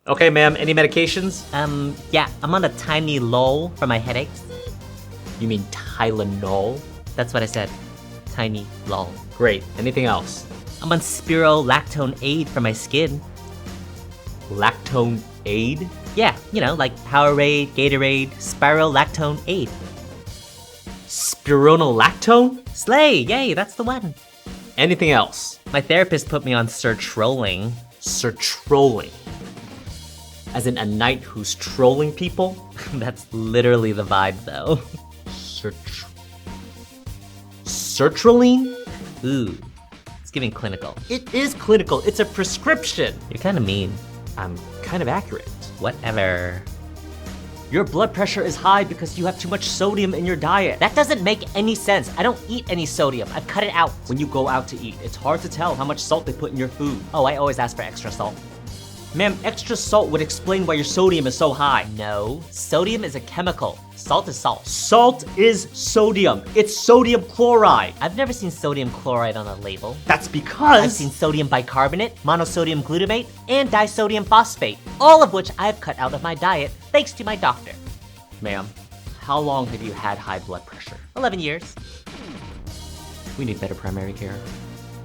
Okay, ma'am, any medications? Yeah, I'm on a tiny lull for my headaches. You mean Tylenol? That's what I said. Tiny lull. Great, anything else? I'm on spirulactone aid for my skin. Lactone aid? Yeah, you know, like Powerade, Gatorade, spirulactone aid. Spironolactone? Slay, yay, that's the one. Anything else? My therapist put me on sertraline. Sertrolling. As in a knight who's trolling people? That's literally the vibe, though. Sertraline? Ooh, it's giving clinical. It is clinical, it's a prescription. You're kinda mean. I'm kind of accurate. Whatever. Your blood pressure is high because you have too much sodium in your diet. That doesn't make any sense. I don't eat any sodium. I've cut it out. When you go out to eat, it's hard to tell how much salt they put in your food. Oh, I always ask for extra salt. Ma'am, extra salt would explain why your sodium is so high. No, sodium is a chemical. Salt is salt. Salt is sodium. It's sodium chloride. I've never seen sodium chloride on a label. That's because I've seen sodium bicarbonate, monosodium glutamate, and disodium phosphate, all of which I've cut out of my diet thanks to my doctor. Ma'am, how long have you had high blood pressure? 11 years. We need better primary care.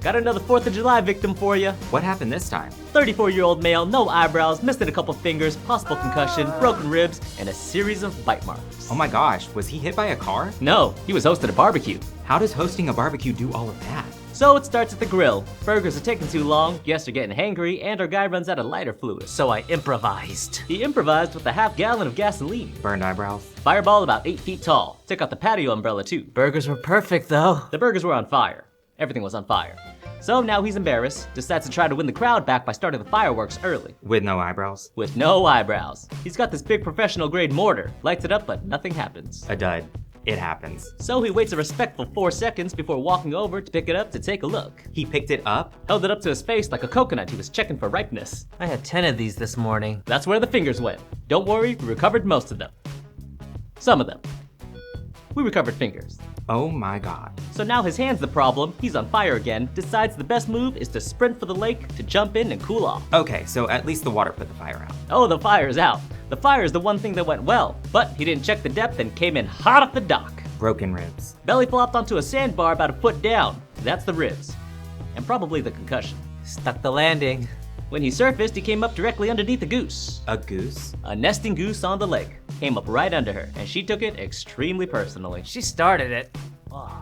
Got another 4th of July victim for you. What happened this time? 34-year-old male, no eyebrows, missing a couple fingers, possible concussion, broken ribs, and a series of bite marks. Oh my gosh, was he hit by a car? No, he was hosting a barbecue. How does hosting a barbecue do all of that? So it starts at the grill. Burgers are taking too long, guests are getting hangry, and our guy runs out of lighter fluid. So I improvised. He improvised with a half gallon of gasoline. Burned eyebrows? Fireball about 8 feet tall. Took out the patio umbrella too. Burgers were perfect, though. The burgers were on fire. Everything was on fire. So now he's embarrassed, decides to try to win the crowd back by starting the fireworks early. With no eyebrows? With no eyebrows. He's got this big professional grade mortar. Lights it up, but nothing happens. A dud. It happens. So he waits a respectful 4 seconds before walking over to pick it up to take a look. He picked it up? Held it up to his face like a coconut he was checking for ripeness. I had 10 of these this morning. That's where the fingers went. Don't worry, we recovered most of them. Some of them. We recovered fingers. Oh my god. So now his hand's the problem, he's on fire again, decides the best move is to sprint for the lake to jump in and cool off. Okay, so at least the water put the fire out. Oh, the fire's out. The fire is the one thing that went well, but he didn't check the depth and came in hot off the dock. Broken ribs. Belly flopped onto a sandbar about a foot down. That's the ribs. And probably the concussion. Stuck the landing. When he surfaced, he came up directly underneath a goose. A goose? A nesting goose on the lake. Came up right under her, and she took it extremely personally. She started it.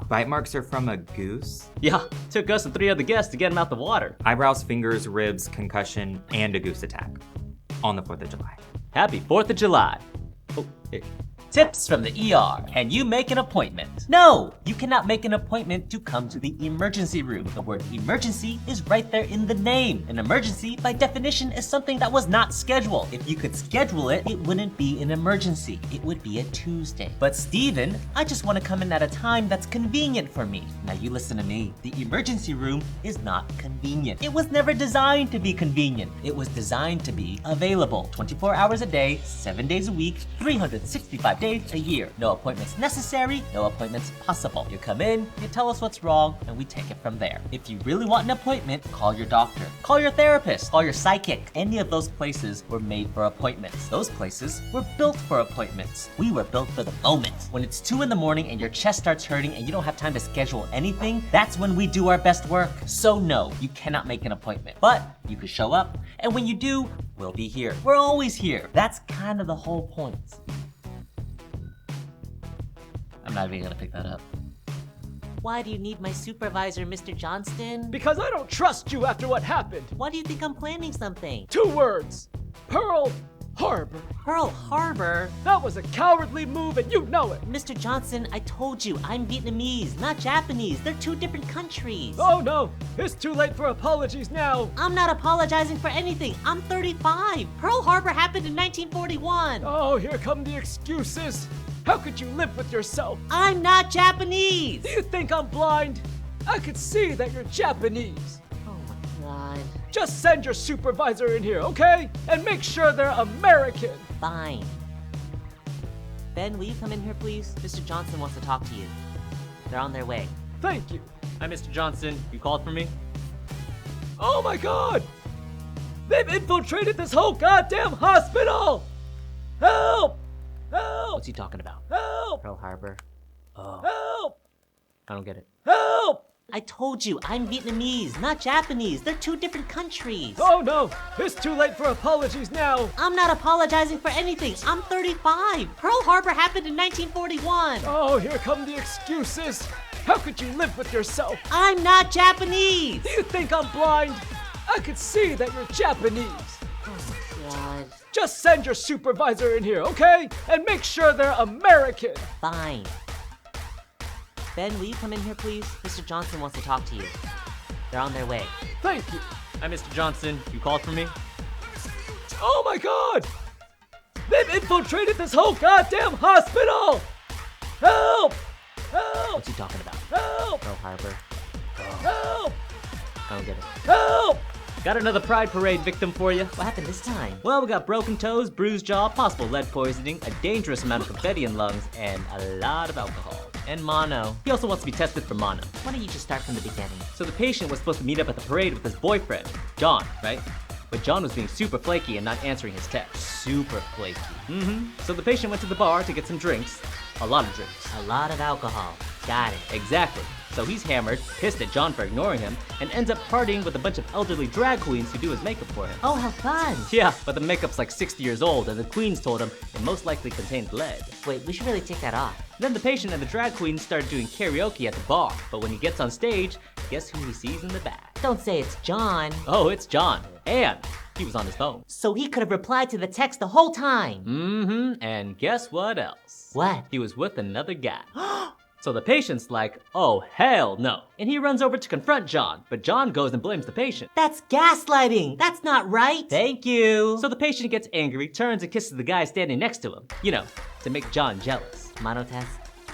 Bite marks are from a goose? Yeah, took us and 3 other guests to get him out the water. Eyebrows, fingers, ribs, concussion, and a goose attack. On the 4th of July. Happy 4th of July. Oh, hey. Tips from the ER. Can you make an appointment? No, you cannot make an appointment to come to the emergency room. The word emergency is right there in the name. An emergency, by definition, is something that was not scheduled. If you could schedule it, it wouldn't be an emergency. It would be a Tuesday. But Steven, I just want to come in at a time that's convenient for me. Now you listen to me. The emergency room is not convenient. It was never designed to be convenient. It was designed to be available 24 hours a day, 7 days a week, 365 days a year. No appointments necessary, no appointments possible. You come in, you tell us what's wrong, and we take it from there. If you really want an appointment, call your doctor, call your therapist, call your psychic. Any of those places were made for appointments. Those places were built for appointments. We were built for the moment. When it's 2 in the morning and your chest starts hurting and you don't have time to schedule anything, that's when we do our best work. So no, you cannot make an appointment, but you can show up, and when you do, we'll be here. We're always here. That's kind of the whole point. I'm not even gonna pick that up. Why do you need my supervisor, Mr. Johnston? Because I don't trust you after what happened. Why do you think I'm planning something? 2 words. Pearl Harbor. Pearl Harbor? That was a cowardly move and you know it. Mr. Johnson, I told you, I'm Vietnamese, not Japanese. They're 2 different countries. Oh no, it's too late for apologies now. I'm not apologizing for anything. I'm 35. Pearl Harbor happened in 1941. Oh, here come the excuses. How could you live with yourself? I'm not Japanese. Do you think I'm blind? I could see that you're Japanese. Oh my God. Just send your supervisor in here, okay? And make sure they're American. Fine. Ben, will you come in here, please? Mr. Johnson wants to talk to you. They're on their way. Thank you. Hi, Mr. Johnson. You called for me? Oh my God! They've infiltrated this whole goddamn hospital! Help! Help! What's he talking about? Help! Pearl Harbor? Oh, Help! I don't get it. Help! I told you, I'm Vietnamese, not Japanese. They're two different countries. Oh no! It's too late for apologies now! I'm not apologizing for anything. I'm 35. Pearl Harbor happened in 1941. Oh, here come the excuses! How could you live with yourself? I'm not Japanese. Do you think I'm blind? I could see that you're Japanese! God. Just send your supervisor in here, okay? And make sure they're American! Fine. Ben, will you come in here, please? Mr. Johnson wants to talk to you. They're on their way. Thank you! Hi, Mr. Johnson. You called for me? Oh my god! They've infiltrated this whole goddamn hospital! Help! Help! What's he talking about? Help! Pearl Harbor? Help! I don't get it. Help! Got another Pride Parade victim for you. What happened this time? Well, we got broken toes, bruised jaw, possible lead poisoning, a dangerous amount of confetti in lungs, and a lot of alcohol. And mono. He also wants to be tested for mono. Why don't you just start from the beginning? So the patient was supposed to meet up at the parade with his boyfriend, John, right? But John was being super flaky and not answering his text. Super flaky. So the patient went to the bar to get some drinks. A lot of drinks. A lot of alcohol. Got it. Exactly. So he's hammered, pissed at John for ignoring him, and ends up partying with a bunch of elderly drag queens who do his makeup for him. Oh, how fun. Yeah, but the makeup's like 60 years old, and the queens told him it most likely contained lead. Wait, we should really take that off. Then the patient and the drag queen started doing karaoke at the bar, but when he gets on stage, guess who he sees in the back? Don't say it's John. Oh, it's John. And he was on his phone. So he could have replied to the text the whole time. And guess what else? What? He was with another guy. So the patient's like, oh, hell no. And he runs over to confront John, but John goes and blames the patient. That's gaslighting. That's not right. Thank you. So the patient gets angry, turns and kisses the guy standing next to him. You know, to make John jealous. Mono test.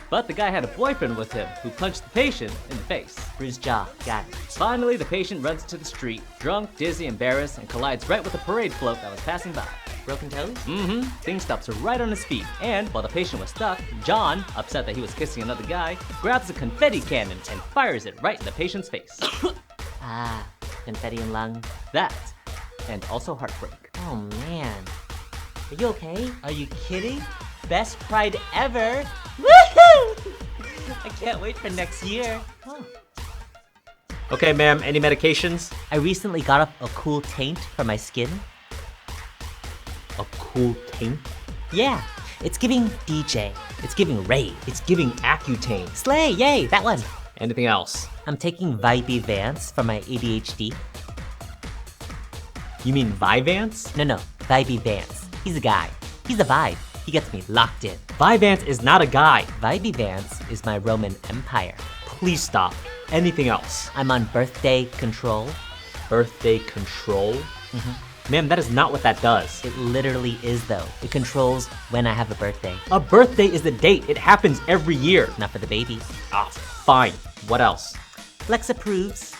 But the guy had a boyfriend with him who punched the patient in the face. Bruised jaw. Got it. Finally, the patient runs to the street, drunk, dizzy, embarrassed, and collides right with a parade float that was passing by. Broken toes? Thing stops right on his feet, and while the patient was stuck, John, upset that he was kissing another guy, grabs a confetti cannon and fires it right in the patient's face. Ah, confetti and lung. That, and also heartbreak. Oh man. Are you okay? Are you kidding? Best Pride ever! Woohoo! I can't wait for next year. Oh. Okay, ma'am, any medications? I recently got off a cool taint for my skin. A cool taint? Yeah, it's giving DJ. It's giving rave. It's giving Accutane. Slay, yay, that one. Anything else? I'm taking Vibey Vance for my ADHD. You mean Vyvanse? No, Vibey Vance. He's a guy. He's a vibe. He gets me locked in. Vyvanse is not a guy. Vibey Vance is my Roman Empire. Please stop. Anything else? I'm on birthday control. Birthday control? Ma'am, that is not what that does. It literally is though. It controls when I have a birthday. A birthday is a date. It happens every year. Not for the baby. Ah, fine. What else? Lex approves.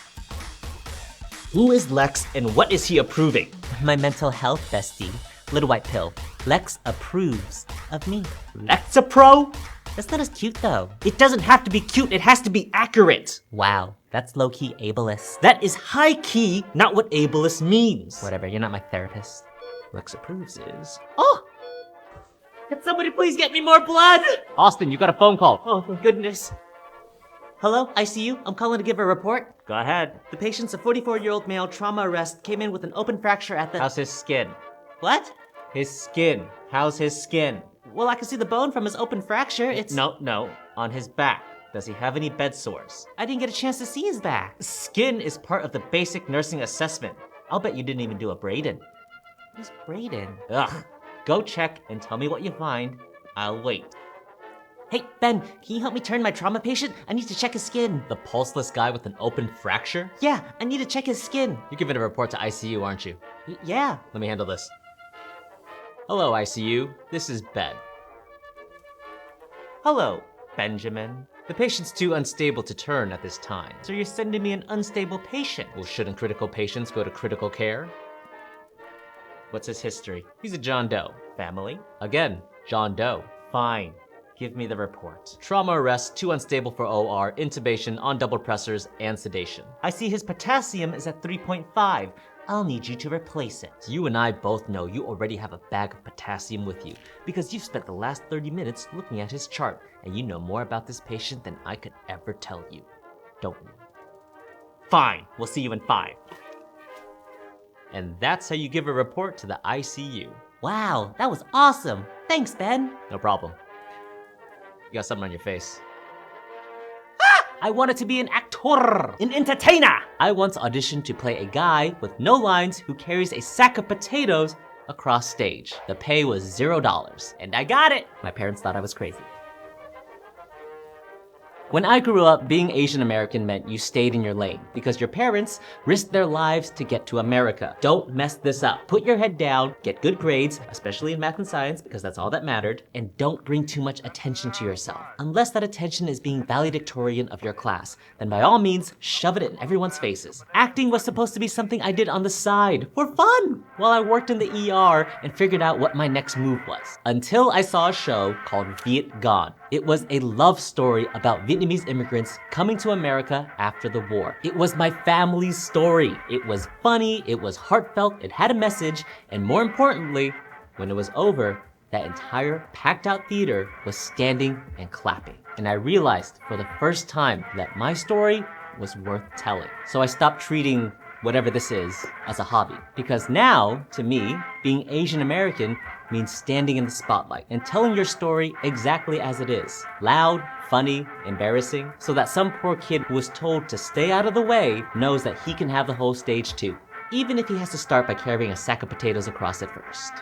Who is Lex and what is he approving? My mental health bestie. Little white pill. Lex approves of me. Lexapro? That's not as cute though. It doesn't have to be cute, it has to be accurate. Wow, that's low-key ableist. That is high-key, not what ableist means. Whatever, you're not my therapist. Lex approves is... Oh! Can somebody please get me more blood? Austin, you got a phone call. Oh, thank goodness. Hello, ICU? I'm calling to give a report. Go ahead. The patient's a 44-year-old male trauma arrest came in with an open fracture at the... How's his skin? What? His skin. How's his skin? Well, I can see the bone from his open fracture. It's... No. On his back. Does he have any bed sores? I didn't get a chance to see his back. Skin is part of the basic nursing assessment. I'll bet you didn't even do a Braden. Who's Braden? Ugh. Go check and tell me what you find. I'll wait. Hey, Ben, can you help me turn my trauma patient? I need to check his skin. The pulseless guy with an open fracture? Yeah, I need to check his skin. You're giving a report to ICU, aren't you? Yeah. Let me handle this. Hello, ICU. This is Ben. Hello, Benjamin. The patient's too unstable to turn at this time, so you're sending me an unstable patient. Well, shouldn't critical patients go to critical care? What's his history? He's a John Doe. Family? Again, John Doe. Fine. Give me the report. Trauma arrest, too unstable for OR, intubation, on double pressors, and sedation. I see his potassium is at 3.5. I'll need you to replace it. You and I both know you already have a bag of potassium with you because you've spent the last 30 minutes looking at his chart and you know more about this patient than I could ever tell you. Don't you? Fine, we'll see you in 5. And that's how you give a report to the ICU. Wow, that was awesome. Thanks, Ben. No problem. You got something on your face. I wanted to be an actor, an entertainer. I once auditioned to play a guy with no lines who carries a sack of potatoes across stage. The pay was $0, and I got it. My parents thought I was crazy. When I grew up, being Asian American meant you stayed in your lane because your parents risked their lives to get to America. Don't mess this up. Put your head down, get good grades, especially in math and science because that's all that mattered, and don't bring too much attention to yourself. Unless that attention is being valedictorian of your class, then by all means, shove it in everyone's faces. Acting was supposed to be something I did on the side for fun while I worked in the ER and figured out what my next move was. Until I saw a show called Viet Gone. It was a love story about Vietnamese immigrants coming to America after the war. It was my family's story. It was funny, it was heartfelt, it had a message, and more importantly, when it was over, that entire packed out theater was standing and clapping. And I realized for the first time that my story was worth telling. So I stopped treating whatever this is as a hobby. Because now, to me, being Asian American means standing in the spotlight and telling your story exactly as it is. Loud, funny, embarrassing, so that some poor kid who was told to stay out of the way knows that he can have the whole stage too, even if he has to start by carrying a sack of potatoes across it first.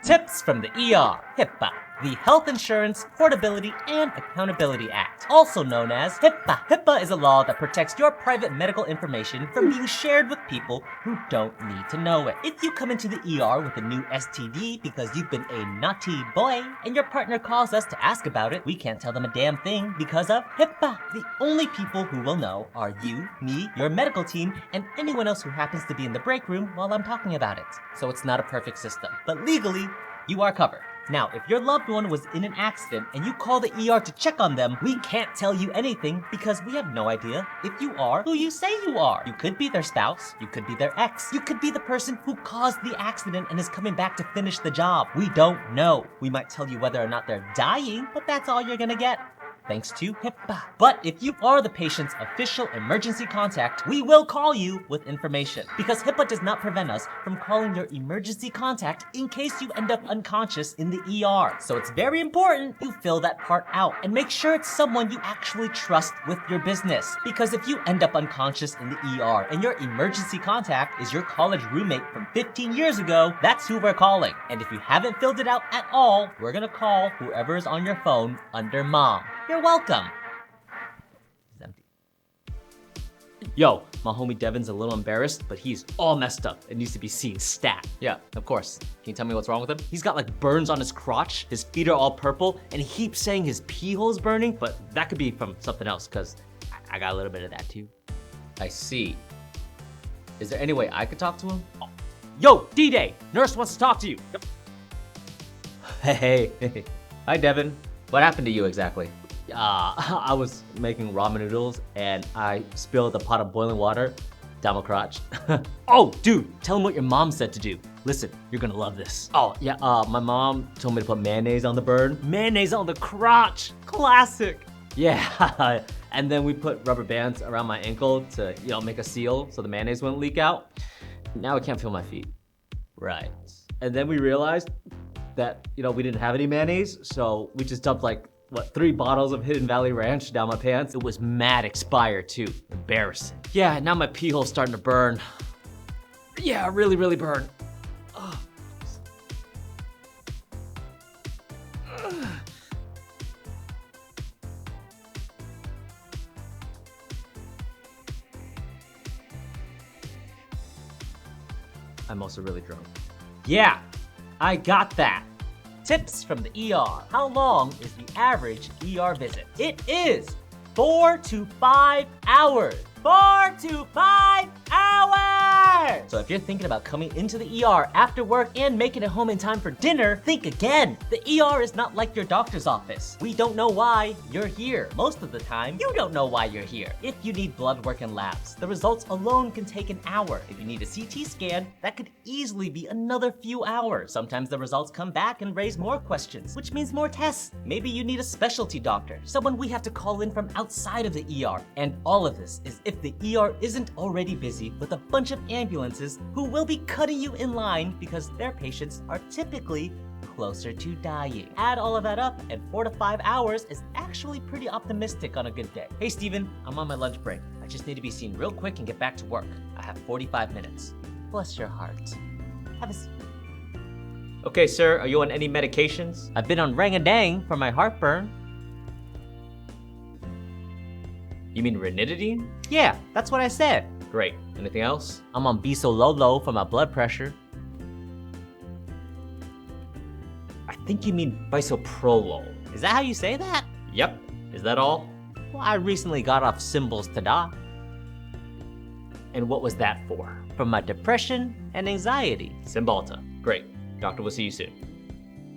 Tips from the ER, HIPAA, the Health Insurance Portability and Accountability Act, also known as HIPAA. HIPAA is a law that protects your private medical information from being shared with people who don't need to know it. If you come into the ER with a new STD because you've been a naughty boy and your partner calls us to ask about it, we can't tell them a damn thing because of HIPAA. The only people who will know are you, me, your medical team, and anyone else who happens to be in the break room while I'm talking about it. So it's not a perfect system, but legally, you are covered. Now, if your loved one was in an accident and you call the ER to check on them, we can't tell you anything because we have no idea if you are who you say you are. You could be their spouse, you could be their ex, you could be the person who caused the accident and is coming back to finish the job. We don't know. We might tell you whether or not they're dying, but that's all you're gonna get. Thanks to HIPAA. But if you are the patient's official emergency contact, we will call you with information because HIPAA does not prevent us from calling your emergency contact in case you end up unconscious in the ER. So it's very important you fill that part out and make sure it's someone you actually trust with your business. Because if you end up unconscious in the ER and your emergency contact is your college roommate from 15 years ago, that's who we're calling. And if you haven't filled it out at all, we're gonna call whoever is on your phone under mom. You're welcome. It's empty. Yo, my homie Devin's a little embarrassed, but he's all messed up and needs to be seen stat. Yeah, of course. Can you tell me what's wrong with him? He's got like burns on his crotch, his feet are all purple, and he keeps saying his pee hole's burning, but that could be from something else, cause I got a little bit of that too. I see. Is there any way I could talk to him? Oh. Yo, D-Day, nurse wants to talk to you. Hey. Hi, Devin. What happened to you exactly? I was making ramen noodles and I spilled a pot of boiling water down my crotch. Oh, dude, tell him what your mom said to do. Listen, you're gonna love this. Oh, yeah, my mom told me to put mayonnaise on the burn. Mayonnaise on the crotch, classic. Yeah, and then we put rubber bands around my ankle to, make a seal so the mayonnaise wouldn't leak out. Now I can't feel my feet. Right. And then we realized that, we didn't have any mayonnaise, so we just dumped 3 bottles of Hidden Valley Ranch down my pants. It was mad expired too. Embarrassing. Yeah, now my pee hole's starting to burn. Yeah, really, really burn. Ugh. I'm also really drunk. Yeah, I got that. Tips from the ER. How long is the average ER visit? It is 4 to 5 hours. 4 to 5 hours! ER! So if you're thinking about coming into the ER after work and making it home in time for dinner, think again. The ER is not like your doctor's office. We don't know why you're here. Most of the time, you don't know why you're here. If you need blood work and labs, the results alone can take an hour. If you need a CT scan, that could easily be another few hours. Sometimes the results come back and raise more questions, which means more tests. Maybe you need a specialty doctor, someone we have to call in from outside of the ER. And all of this is if the ER isn't already busy with a bunch of ambulances who will be cutting you in line because their patients are typically closer to dying. Add all of that up, and 4 to 5 hours is actually pretty optimistic on a good day. Hey Steven, I'm on my lunch break. I just need to be seen real quick and get back to work. I have 45 minutes. Bless your heart. Have a seat. Okay, sir, are you on any medications? I've been on Rangadang for my heartburn. You mean ranitidine? Yeah, that's what I said. Great. Anything else? I'm on Bisololo for my blood pressure. I think you mean bisoprolol. Is that how you say that? Yep. Is that all? Well, I recently got off Symbols Tada And what was that for? for my depression and anxiety. Cymbalta. Great. Doctor will see you soon.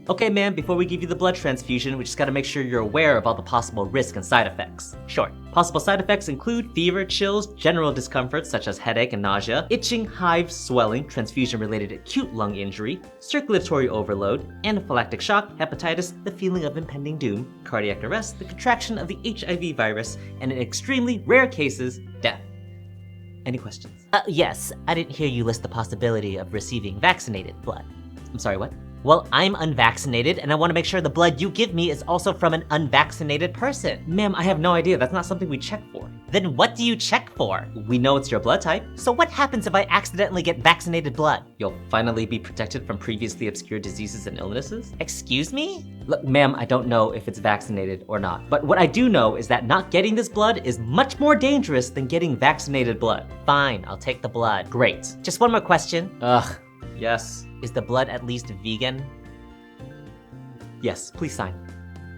Okay, man, before we give you the blood transfusion, we just gotta make sure you're aware of all the possible risks and side effects. Sure. Possible side effects include fever, chills, general discomfort such as headache and nausea, itching, hives, swelling, transfusion-related acute lung injury, circulatory overload, anaphylactic shock, hepatitis, the feeling of impending doom, cardiac arrest, the contraction of the HIV virus, and in extremely rare cases, death. Any questions? Yes, I didn't hear you list the possibility of receiving vaccinated blood. I'm sorry, what? Well, I'm unvaccinated, and I want to make sure the blood you give me is also from an unvaccinated person. Ma'am, I have no idea. That's not something we check for. Then what do you check for? We know it's your blood type. So what happens if I accidentally get vaccinated blood? You'll finally be protected from previously obscure diseases and illnesses. Excuse me? Look, ma'am, I don't know if it's vaccinated or not, but what I do know is that not getting this blood is much more dangerous than getting vaccinated blood. Fine, I'll take the blood. Great. Just one more question. Ugh, yes. Is the blood at least vegan? Yes, please sign.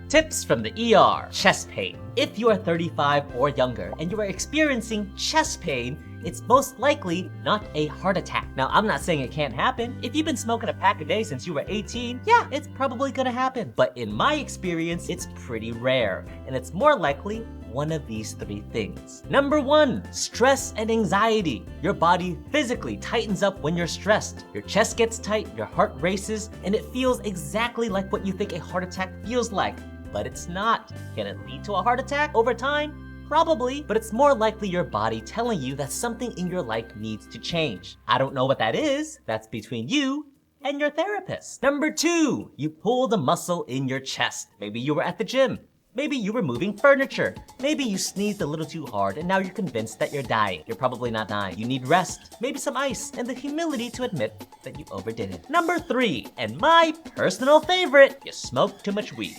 Tips from the ER. Chest pain. If you are 35 or younger and you are experiencing chest pain, it's most likely not a heart attack. Now, I'm not saying it can't happen. If you've been smoking a pack a day since you were 18, yeah, it's probably gonna happen. But in my experience, it's pretty rare, and it's more likely one of these 3 things. Number 1, stress and anxiety. Your body physically tightens up when you're stressed. Your chest gets tight, your heart races, and it feels exactly like what you think a heart attack feels like. But it's not. Can it lead to a heart attack over time? Probably, but it's more likely your body telling you that something in your life needs to change. I don't know what that is. That's between you and your therapist. Number 2, you pull the muscle in your chest. Maybe you were at the gym. Maybe you were moving furniture. Maybe you sneezed a little too hard and now you're convinced that you're dying. You're probably not dying. You need rest, maybe some ice, and the humility to admit that you overdid it. Number 3, and my personal favorite, you smoke too much weed.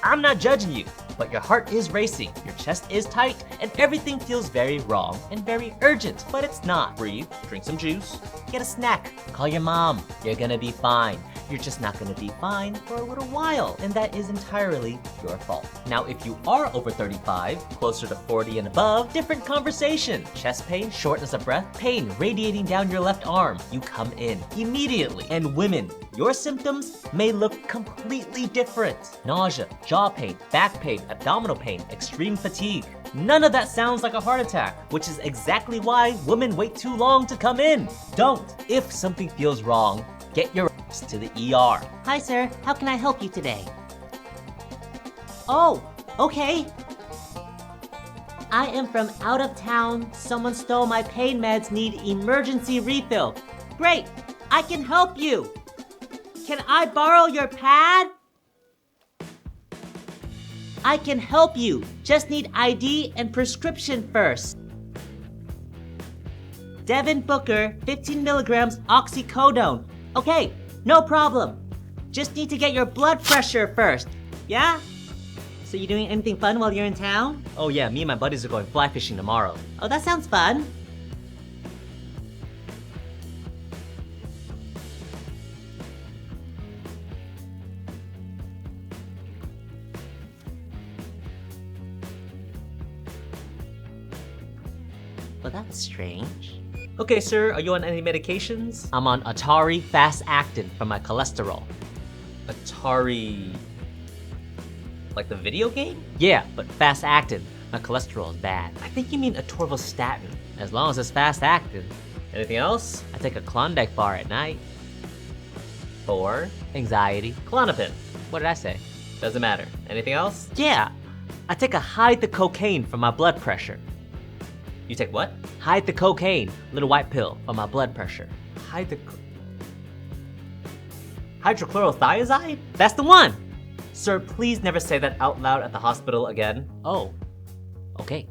I'm not judging you, but your heart is racing, your chest is tight, and everything feels very wrong and very urgent, but it's not. Breathe, drink some juice, get a snack, call your mom. You're gonna be fine. You're just not gonna be fine for a little while, and that is entirely your fault. Now, if you are over 35, closer to 40 and above, different conversation. Chest pain, shortness of breath, pain radiating down your left arm. You come in immediately. And women, your symptoms may look completely different. Nausea, jaw pain, back pain, abdominal pain, extreme fatigue. None of that sounds like a heart attack, which is exactly why women wait too long to come in. Don't. If something feels wrong, get your ass to the ER. Hi, sir. How can I help you today? Oh, okay. I am from out of town. Someone stole my pain meds. Need emergency refill. Great. I can help you. Can I borrow your pad? I can help you. Just need ID and prescription first. Devin Booker, 15 milligrams oxycodone. Okay, no problem. Just need to get your blood pressure first. Yeah? So you doing anything fun while you're in town? Oh yeah, me and my buddies are going fly fishing tomorrow. Oh, that sounds fun. Well, that's strange. Okay, sir, are you on any medications? I'm on Atari Fast Actin for my cholesterol. Atari... like the video game? Yeah, but Fast Actin. My cholesterol is bad. I think you mean atorvastatin. As long as it's fast actin. Anything else? I take a Klondike bar at night. For? Anxiety. Klonopin. What did I say? Doesn't matter. Anything else? Yeah, I take a hide the cocaine for my blood pressure. You take what? Hide the cocaine, little white pill for my blood pressure. Hydrochlorothiazide? That's the one! Sir, please never say that out loud at the hospital again. Oh, okay.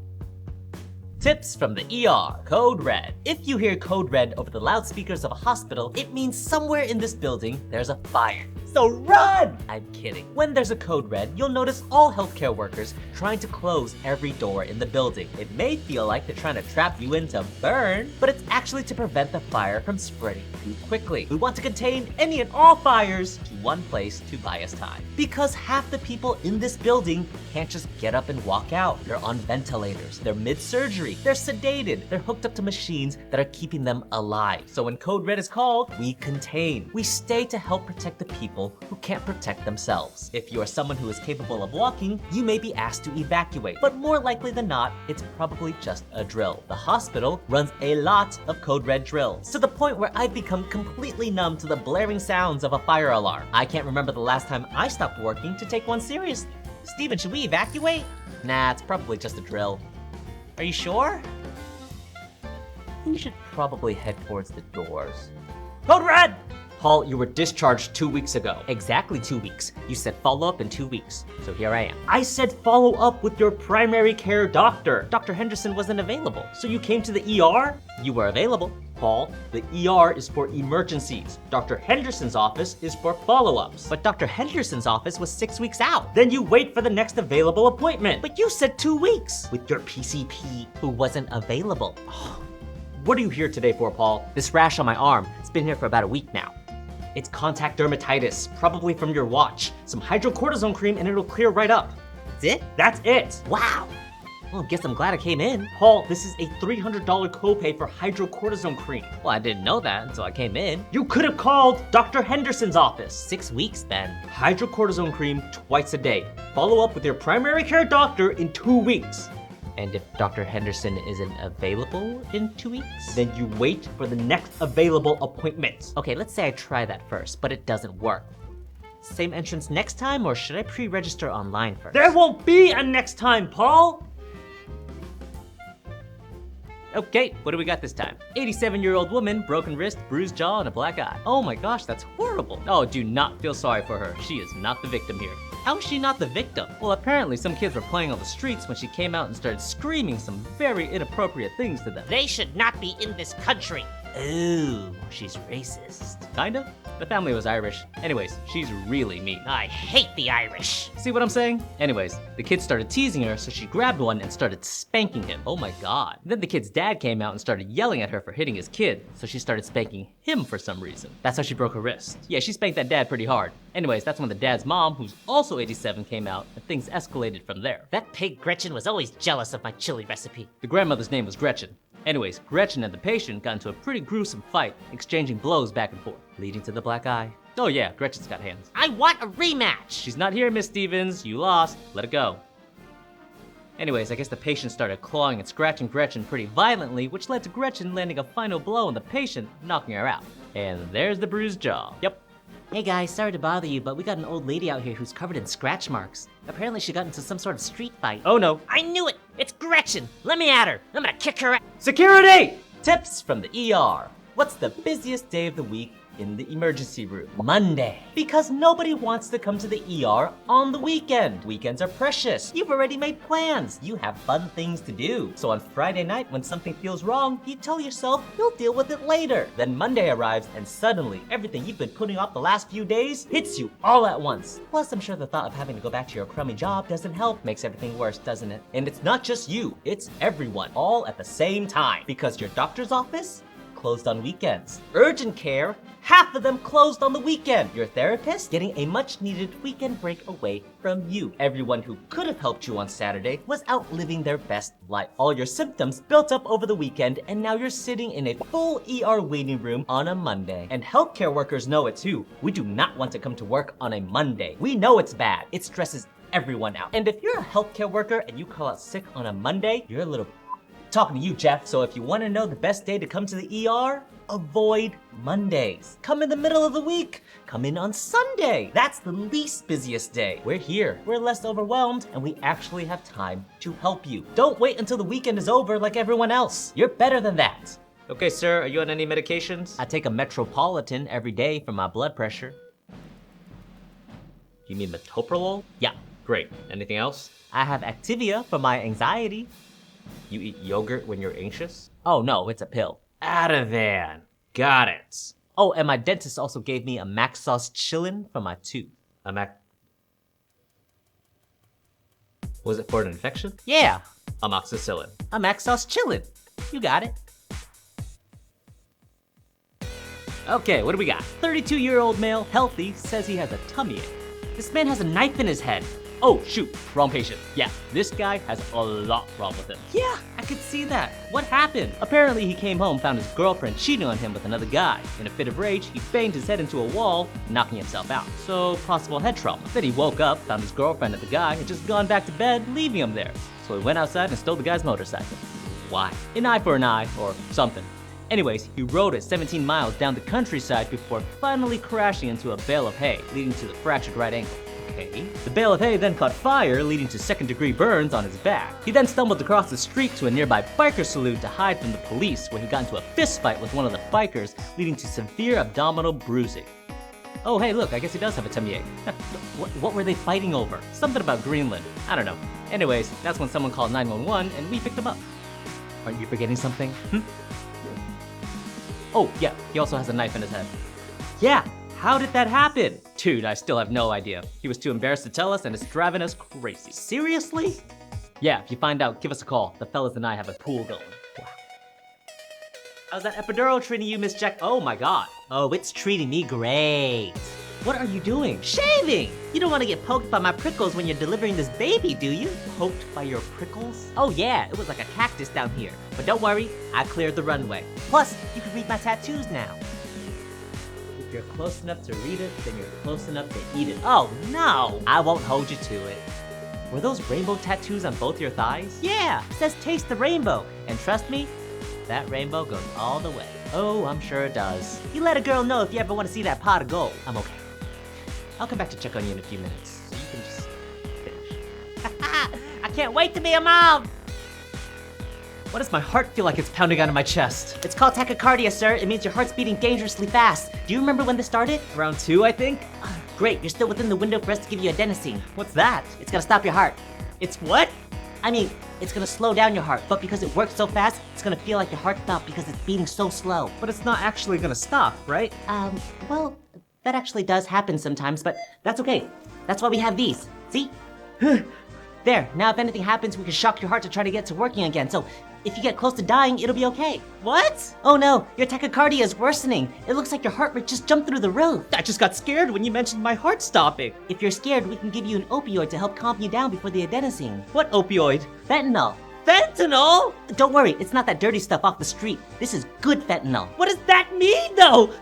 Tips from the ER, Code Red. If you hear Code Red over the loudspeakers of a hospital, it means somewhere in this building there's a fire. So run! I'm kidding. When there's a Code Red, you'll notice all healthcare workers trying to close every door in the building. It may feel like they're trying to trap you in to burn, but it's actually to prevent the fire from spreading too quickly. We want to contain any and all fires to one place to buy us time. Because half the people in this building can't just get up and walk out. They're on ventilators, they're mid-surgery, they're sedated, they're hooked up to machines that are keeping them alive. So when Code Red is called, we contain. We stay to help protect the people who can't protect themselves. If you are someone who is capable of walking, you may be asked to evacuate, but more likely than not, it's probably just a drill. The hospital runs a lot of Code Red drills, to the point where I've become completely numb to the blaring sounds of a fire alarm. I can't remember the last time I stopped working to take one seriously. Steven, should we evacuate? Nah, it's probably just a drill. Are you sure? You should probably head towards the doors. Code Red! Paul, you were discharged 2 weeks ago. Exactly 2 weeks. You said follow up in 2 weeks, so here I am. I said follow up with your primary care doctor. Dr. Henderson wasn't available, so you came to the ER? You were available. Paul, the ER is for emergencies. Dr. Henderson's office is for follow-ups. But Dr. Henderson's office was 6 weeks out. Then you wait for the next available appointment. But you said 2 weeks. With your PCP. Who wasn't available. What are you here today for, Paul? This rash on my arm, it's been here for about a week now. It's contact dermatitis, probably from your watch. Some hydrocortisone cream and it'll clear right up. That's it? That's it. Wow. Well, guess I'm glad I came in. Paul, this is a $300 copay for hydrocortisone cream. Well, I didn't know that until I came in. You could have called Dr. Henderson's office. 6 weeks then. Hydrocortisone cream twice a day. Follow up with your primary care doctor in 2 weeks. And if Dr. Henderson isn't available in 2 weeks? Then you wait for the next available appointment. Okay, let's say I try that first, but it doesn't work. Same entrance next time, or should I pre-register online first? There won't be a next time, Paul! Okay, what do we got this time? 87-year-old woman, broken wrist, bruised jaw, and a black eye. Oh my gosh, that's horrible. Oh, do not feel sorry for her. She is not the victim here. How is she not the victim? Well, apparently some kids were playing on the streets when she came out and started screaming some very inappropriate things to them. They should not be in this country. Ooh, she's racist. Kinda. The family was Irish. Anyways, she's really mean. I hate the Irish. See what I'm saying? Anyways, the kids started teasing her, so she grabbed one and started spanking him. Oh my god. Then the kid's dad came out and started yelling at her for hitting his kid, so she started spanking him for some reason. That's how she broke her wrist. Yeah, she spanked that dad pretty hard. Anyways, that's when the dad's mom, who's also 87, came out, and things escalated from there. That pig Gretchen was always jealous of my chili recipe. The grandmother's name was Gretchen. Anyways, Gretchen and the patient got into a pretty gruesome fight, exchanging blows back and forth, leading to the black eye. Oh yeah, Gretchen's got hands. I want a rematch. She's not here, Miss Stevens. You lost. Let it go. Anyways, I guess the patient started clawing and scratching Gretchen pretty violently, which led to Gretchen landing a final blow on the patient, knocking her out. And there's the bruised jaw. Yep. Hey guys, sorry to bother you, but we got an old lady out here who's covered in scratch marks. Apparently she got into some sort of street fight. Oh no. I knew it! It's Gretchen! Let me at her! I'm gonna kick her ass! Security! Tips from the ER. What's the busiest day of the week in the emergency room? Monday. Because nobody wants to come to the ER on the weekend. Weekends are precious. You've already made plans. You have fun things to do. So on Friday night, when something feels wrong, you tell yourself you'll deal with it later. Then Monday arrives and suddenly everything you've been putting off the last few days hits you all at once. Plus, I'm sure the thought of having to go back to your crummy job doesn't help. Makes everything worse, doesn't it? And it's not just you, it's everyone, all at the same time. Because your doctor's office closed on weekends. Urgent care half of them closed on the weekend. Your therapist getting a much needed weekend break away from you. Everyone who could have helped you on Saturday was out living their best life. All your symptoms built up over the weekend, and now you're sitting in a full ER waiting room on a Monday. And healthcare workers know it too. We do not want to come to work on a Monday. We know it's bad. It stresses everyone out. And if you're a healthcare worker and you call out sick on a Monday, you're a little talking to you, Jeff. So if you want to know the best day to come to the ER, avoid Mondays. Come in the middle of the week. Come in on Sunday. That's the least busiest day. We're here. We're less overwhelmed, and we actually have time to help you. Don't wait until the weekend is over like everyone else. You're better than that. Okay, sir, are you on any medications? I take a Metropolitan every day for my blood pressure. You mean metoprolol? Yeah. Great. Anything else? I have Activia for my anxiety. You eat yogurt when you're anxious? Oh no, it's a pill. Ativan. Got it. Oh, and my dentist also gave me a Maxos Chillin for my tooth. Was it for an infection? Yeah, Amoxicillin. a Maxos Chillin. You got it. Okay, what do we got? 32-year-old male, healthy, says he has a tummy ache. This man has a knife in his head. Oh, shoot, wrong patient. Yeah, this guy has a lot wrong with him. Yeah, I could see that. What happened? Apparently he came home, found his girlfriend cheating on him with another guy. In a fit of rage, he banged his head into a wall, knocking himself out. So, possible head trauma. Then he woke up, found his girlfriend and the guy had just gone back to bed, leaving him there. So he went outside and stole the guy's motorcycle. Why? An eye for an eye, or something. Anyways, he rode it 17 miles down the countryside before finally crashing into a bale of hay, leading to the fractured right ankle. Okay. The bale of hay then caught fire, leading to second-degree burns on his back. He then stumbled across the street to a nearby biker saloon to hide from the police, where he got into a fist fight with one of the bikers, leading to severe abdominal bruising. Oh, hey, look, I guess he does have a tummy ache. What were they fighting over? Something about Greenland. I don't know. Anyways, that's when someone called 911 and we picked him up. Aren't you forgetting something? Oh, yeah, he also has a knife in his head. Yeah, how did that happen? Dude, I still have no idea. He was too embarrassed to tell us and it's driving us crazy. Seriously? Yeah, if you find out, give us a call. The fellas and I have a pool going. Wow. How's that epidural treating you, Miss Jack? Oh my god. Oh, it's treating me great. What are you doing? Shaving! You don't want to get poked by my prickles when you're delivering this baby, do you? Poked by your prickles? Oh yeah, it was like a cactus down here. But don't worry, I cleared the runway. Plus, you can read my tattoos now. If you're close enough to read it, then you're close enough to eat it. Oh no! I won't hold you to it. Were those rainbow tattoos on both your thighs? Yeah, it says taste the rainbow. And trust me, that rainbow goes all the way. Oh, I'm sure it does. You let a girl know if you ever want to see that pot of gold. I'm okay. I'll come back to check on you in a few minutes, so you can just finish. I can't wait to be a mom! Why does my heart feel like it's pounding out of my chest? It's called tachycardia, sir. It means your heart's beating dangerously fast. Do you remember when this started? Around 2, I think. Great, you're still within the window for us to give you adenosine. What's that? It's gonna stop your heart. It's what? I mean, it's gonna slow down your heart, but because it works so fast, it's gonna feel like your heart stopped because it's beating so slow. But it's not actually gonna stop, right? Well, that actually does happen sometimes, but that's okay. That's why we have these. See? There, now if anything happens, we can shock your heart to try to get to working again, so if you get close to dying, it'll be okay. What? Oh no, your tachycardia is worsening. It looks like your heart rate just jumped through the roof. I just got scared when you mentioned my heart stopping. If you're scared, we can give you an opioid to help calm you down before the adenosine. What opioid? Fentanyl. Fentanyl? Don't worry, it's not that dirty stuff off the street. This is good fentanyl. What does that mean, though?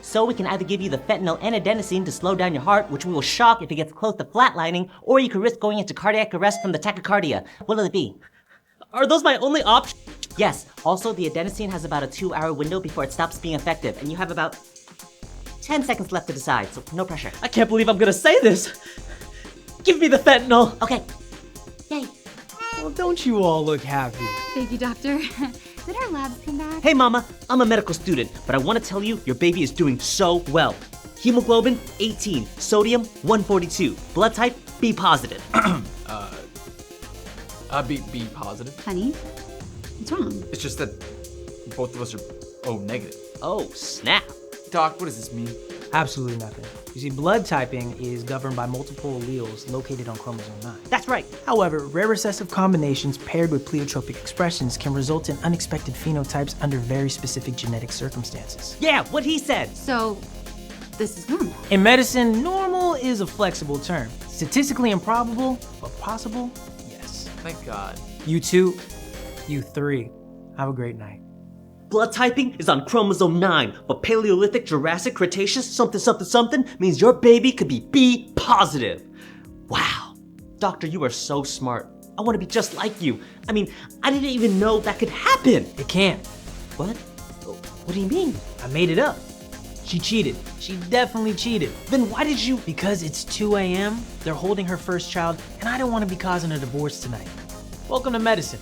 So we can either give you the fentanyl and adenosine to slow down your heart, which we will shock if it gets close to flatlining, or you could risk going into cardiac arrest from the tachycardia. What'll it be? Are those my only options? Yes. Also, the adenosine has about a 2-hour window before it stops being effective, and you have about 10 seconds left to decide, so no pressure. I can't believe I'm gonna say this. Give me the fentanyl. Okay. Yay. Well, don't you all look happy? Thank you, doctor. Did our labs come back? Hey, Mama. I'm a medical student, but I want to tell you your baby is doing so well. Hemoglobin, 18. Sodium, 142. Blood type, B positive. B positive. Honey, what's wrong? It's just that both of us are O negative. Oh, snap. Doc, what does this mean? Absolutely nothing. You see, blood typing is governed by multiple alleles located on chromosome 9. That's right. However, rare recessive combinations paired with pleiotropic expressions can result in unexpected phenotypes under very specific genetic circumstances. Yeah, what he said. So, this is normal. In medicine, normal is a flexible term. Statistically improbable, but possible, yes. Thank God. You two, you three, have a great night. Blood typing is on chromosome 9, but Paleolithic, Jurassic, Cretaceous, something means your baby could be B positive. Wow. Doctor, you are so smart. I want to be just like you. I mean, I didn't even know that could happen. It can't. What? What do you mean? I made it up. She cheated. She definitely cheated. Then why did you? Because it's 2 a.m., they're holding her first child, and I don't want to be causing a divorce tonight. Welcome to medicine.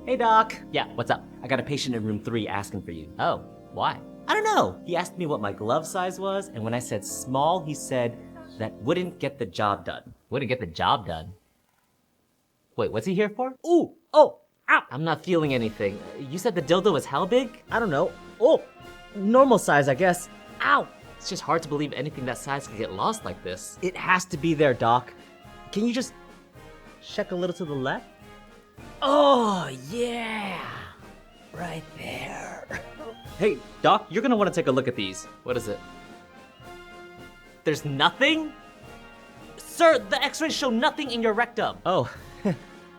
Hey, Doc. Yeah, what's up? I got a patient in room 3 asking for you. Oh, why? I don't know. He asked me what my glove size was, and when I said small, he said that wouldn't get the job done. Wouldn't get the job done. Wait, what's he here for? Ooh, oh, ow. I'm not feeling anything. You said the dildo was how big? I don't know. Oh, normal size, I guess. Ow. It's just hard to believe anything that size could get lost like this. It has to be there, Doc. Can you just check a little to the left? Oh, yeah. Right there. Hey, Doc, you're gonna want to take a look at these. What is it? There's nothing? Sir, the x-rays show nothing in your rectum. Oh,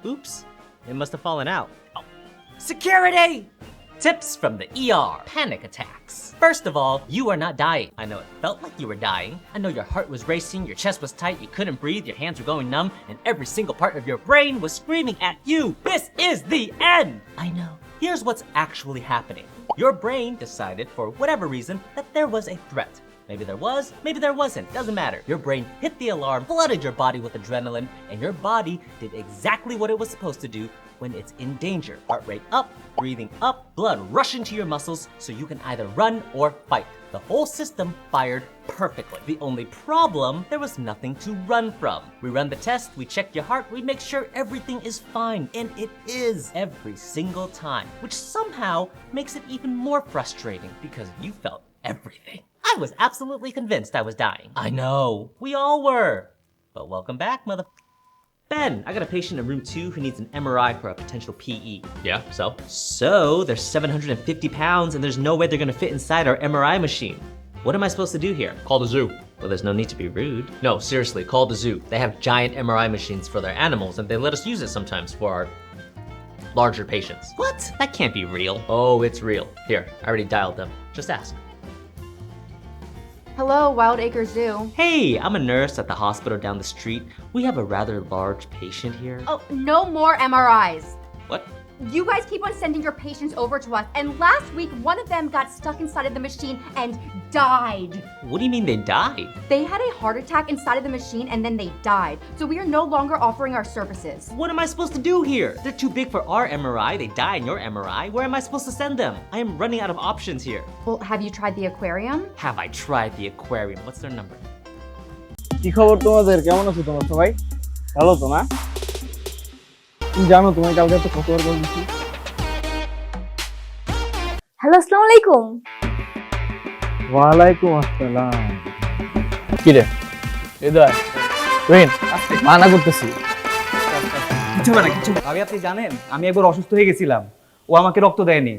oops. It must have fallen out. Oh. Security! Tips from the ER. Panic attacks. First of all, you are not dying. I know it felt like you were dying. I know your heart was racing, your chest was tight, you couldn't breathe, your hands were going numb, and every single part of your brain was screaming at you. This is the end! I know. Here's what's actually happening. Your brain decided, for whatever reason, that there was a threat. Maybe there was, maybe there wasn't, doesn't matter. Your brain hit the alarm, flooded your body with adrenaline, and your body did exactly what it was supposed to do when it's in danger. Heart rate up, breathing up, blood rushing to your muscles so you can either run or fight. The whole system fired perfectly. The only problem, there was nothing to run from. We run the test, we check your heart, we make sure everything is fine, and it is every single time, which somehow makes it even more frustrating because you felt everything. I was absolutely convinced I was dying. I know, we all were. But welcome back, mother... Ben, I got a patient in room 2 who needs an MRI for a potential PE. Yeah, so? So, they're 750 pounds and there's no way they're gonna fit inside our MRI machine. What am I supposed to do here? Call the zoo. Well, there's no need to be rude. No, seriously, call the zoo. They have giant MRI machines for their animals and they let us use it sometimes for our larger patients. What? That can't be real. Oh, it's real. Here, I already dialed them. Just ask. Hello, Wild Acres Zoo. Hey, I'm a nurse at the hospital down the street. We have a rather large patient here. Oh, no more MRIs. What? You guys keep on sending your patients over to us, and last week one of them got stuck inside of the machine and died. What do you mean they died? They had a heart attack inside of the machine and then they died. So we are no longer offering our services. What am I supposed to do here? They're too big for our MRI. They die in your MRI. Where am I supposed to send them? I am running out of options here. Well, have you tried the aquarium? Have I tried the aquarium? What's their number? কি খবর তোমাদের? কেমন আছো তোমরা সবাই? ভালো তো না? তুমি জানো তোমায় কালকে তো কতবার কল দিছি? হ্যালো, আসসালামু আলাইকুম। ওয়ালাইকুম আসসালাম। কি রে? হৃদয়, তুহিন, মানা করতেছি। কিছু না কিছু। ভাবি আপনি জানেন আমি একবার অসুস্থ হয়ে গেছিলাম। ও আমাকে রক্ত দেয়নি।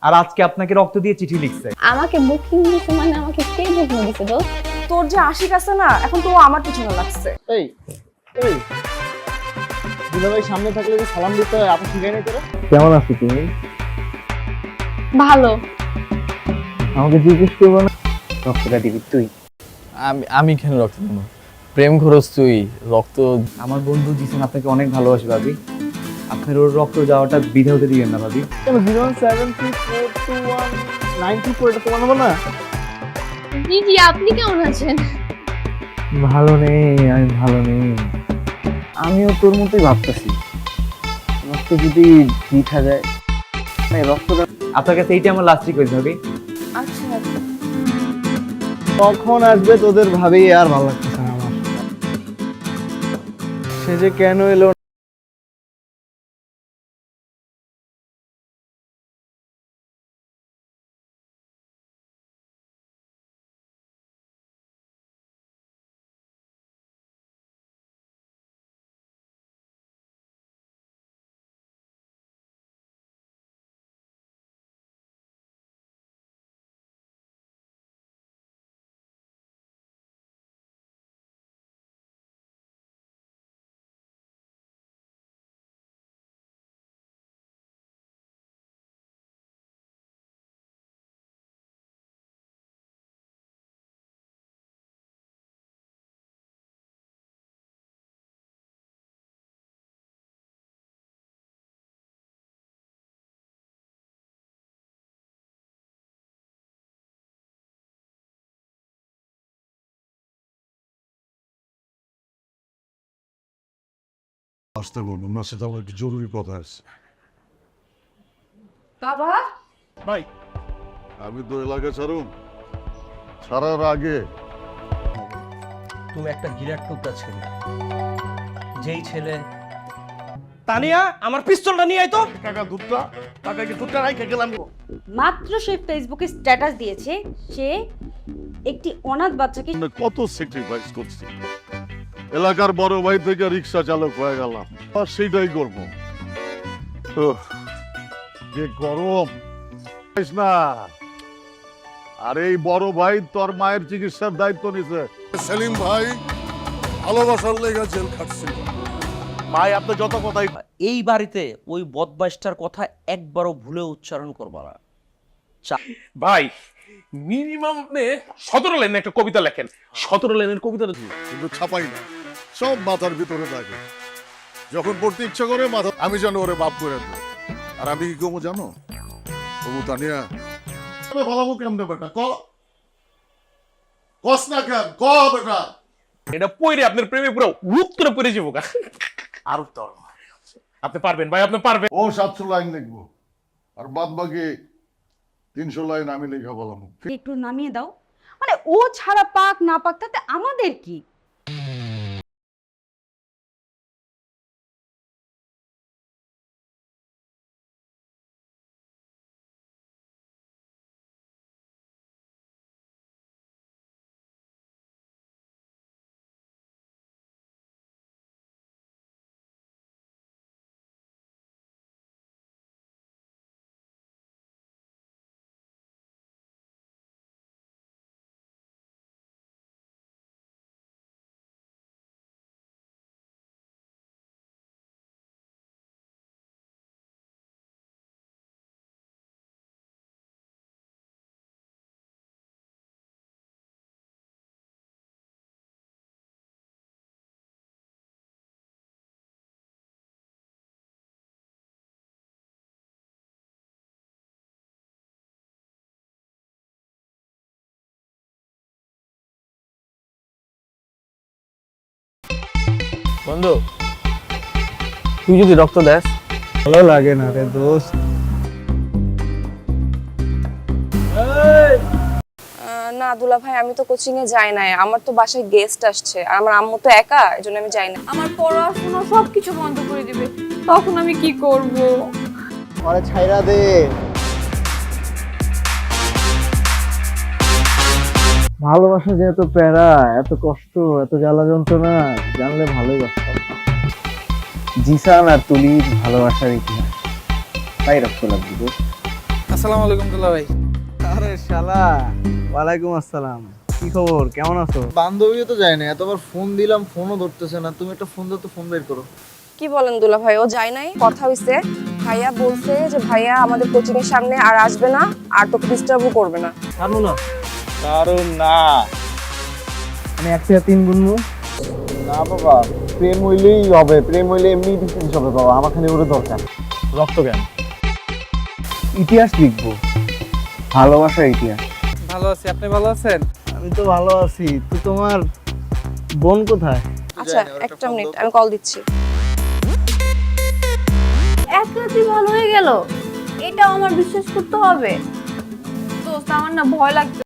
আর আজকে আপনাকে রক্ত দিয়ে চিঠি লিখছে। আমাকে বুকিং দিছে মানে আমাকে কে বুকিং দিছে দোস্ত? তোর যে আশিক আছে না, এখন তো আমার পিছনে লাগছে। এই এই দুলাভাই সামনে থাকলে যে সালাম দিতে হয়, আপনি শিখাই নাই তোরা? কেমন আছো তুমি? ভালো। আমাকে জিজ্ঞেস করবো না রক্তটা দিবি তুই? আমি কেন রক্ত দেবো? প্রেম খরচ তুই, রক্ত আমার বন্ধু জিসন আপনাকে অনেক ভালোবাসে ভাবি। আপনার ওর রক্ত যাওয়াটা বিধে হতে দিবেন না ভাবি। 073421924 এটা তোমার নাম্বার না? জি জি, আপনি কেমন আছেন? ভালো নেই, আমি ভালো নেই। আমিও তোর মতোই ভাবতেছি, রক্ত যদি দিতে যায়, রক্তটা আপনার কাছে এইটা আমার লাস্ট রিকোয়েস্ট ভাবি। আচ্ছা, কখন আসবে তোদের ভাবি? আর ভালো লাগতেছে না আমার। সে যে কেন এলো আসতে বলুন না, সেটা আমার একটু জরুরি কথা আছে। বাবা ভাই আমি তো এলাকা ছাড়ার আগে তুমি একটা বিরাট টুকরা ছেলে, যেই ছেলে তানিয়া আমার পিস্তলটা নিয়ে আয় তো। টাকাকে দুধটা রাইখে গেলাম। মাত্র সে ফেসবুকে স্ট্যাটাস দিয়েছে সে একটি অনাথ বাচ্চাকে কত স্যাক্রিফাইস করছি, এলাকার বড় ভাই থেকে রিক্সা চালক হয়ে গেলাম, আর সেইটাই করবো। যে গরম না, আর এই বড় ভাই তোর মায়ের চিকিৎসার দায়িত্ব নিছে। সেলিম ভাই ভালোবাসার লেগে জেল খাটছিল। ভাই আপনি যত কথাই, এই বাড়িতে ওই বদমাইশটার কথা একবারও ভুলে উচ্চারণ করবা না। ভাই মিনিমাম আপনি 17 লাইনের একটা কবিতা লেখেন। 17 লাইনের কবিতা কিন্তু ছাপাই না, সব মাথার ভিতরে থাকে। যখন পড়তে ইচ্ছা করে মাথা, আমি জানো ওরে বাপ করে দেব। আর আমি কি কমো জানো, তবু তানিয়া ভালো কেমনে বেটা কস না কেন ক বেটা, এটা পড়ে আপনার প্রেমে পুরো রূপ করে পড়ে যাবো। আর তো আপনি পারবেন ভাই, আপনি পারবেন। ও 700 লাইন লিখবো, আর বাদ বাকি 300 লাইন আমি লেখা বললাম। একটু নামিয়ে দাও, মানে ও ছাড়া পাক না পাক তাতে আমাদের কি? বন্ধু, তুই যদি রক্ত দেস ভালো লাগে না রে দোস্ত। না দুলা ভাই, আমি তো কোচিং এ যাই নাই, আমার তো বাসায় গেস্ট আসছে, আর আমার আম্মু তো একা, এজন্য আমি যাই না। আমার পড়াশোনা সবকিছু বন্ধ করে দিবে, তখন আমি কি করব? আরে ছাইরা দে। ভালোবাসা যে এত প্যারা, এত কষ্ট, এত জ্বালা যন্ত্রণা, জানলে ভালোই বাসতাম। জিসান আর তুলির ভালোবাসার ইতিহাস, তাই রক্ত লাগবে। আসসালামু আলাইকুম দুলা ভাই। আরে শালা, ওয়ালাইকুম আসসালাম। কি খবর, কেমন আছো? বান্ধবীও তো যায় না, এতবার ফোন দিলাম ফোনও ধরতেছে না। তুমি একটা ফোন দাও তো, ফোন বের করো। কি বলেন দুলা ভাই, ও যায় নাই? কথা হইছে, ভাইয়া বলছে যে ভাইয়া আমাদের কোচিং এর সামনে আর আসবে না, আর তোকে ডিস্টার্বও করবে না। জানো না কারণ না আমি 1 থেকে 3 গুনবো না বাবা। প্রেম হইলেই হবে, প্রেম হইলে এমনি ডিস্টেন্স হবে বাবা। আমার খালি ওরে দরকার। রক্ত কেন? ইতিহাস লিখবো, ভালোবাসার ইতিহাস। ভালো আছি, আপনি ভালো আছেন? আমি তো ভালো আছি। তো তোমার বোন কোথায়? আচ্ছা একটা মিনিট, আমি কল দিচ্ছি। এক রাতে ভালো হয়ে গেল, এটাও আমার বিশ্বাস করতে হবে? দোস্ত আমার না ভয় লাগছে।